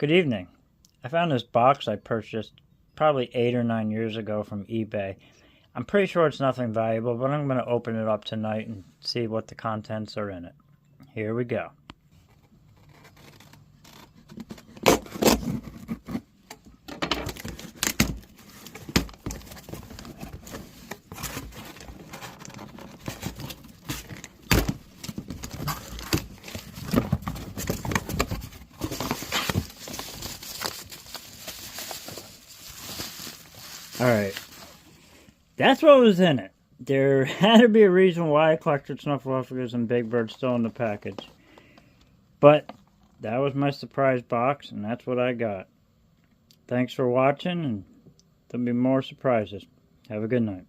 Good evening. I found this box I purchased probably 8 or 9 years ago from eBay. I'm pretty sure it's nothing valuable, but I'm going to open it up tonight and see what the contents are in it. Here we go. Alright, that's what was in it. There had to be a reason why I collected Snuffleupagus and Big Bird still in the package. But that was my surprise box, and that's what I got. Thanks for watching, and there'll be more surprises. Have a good night.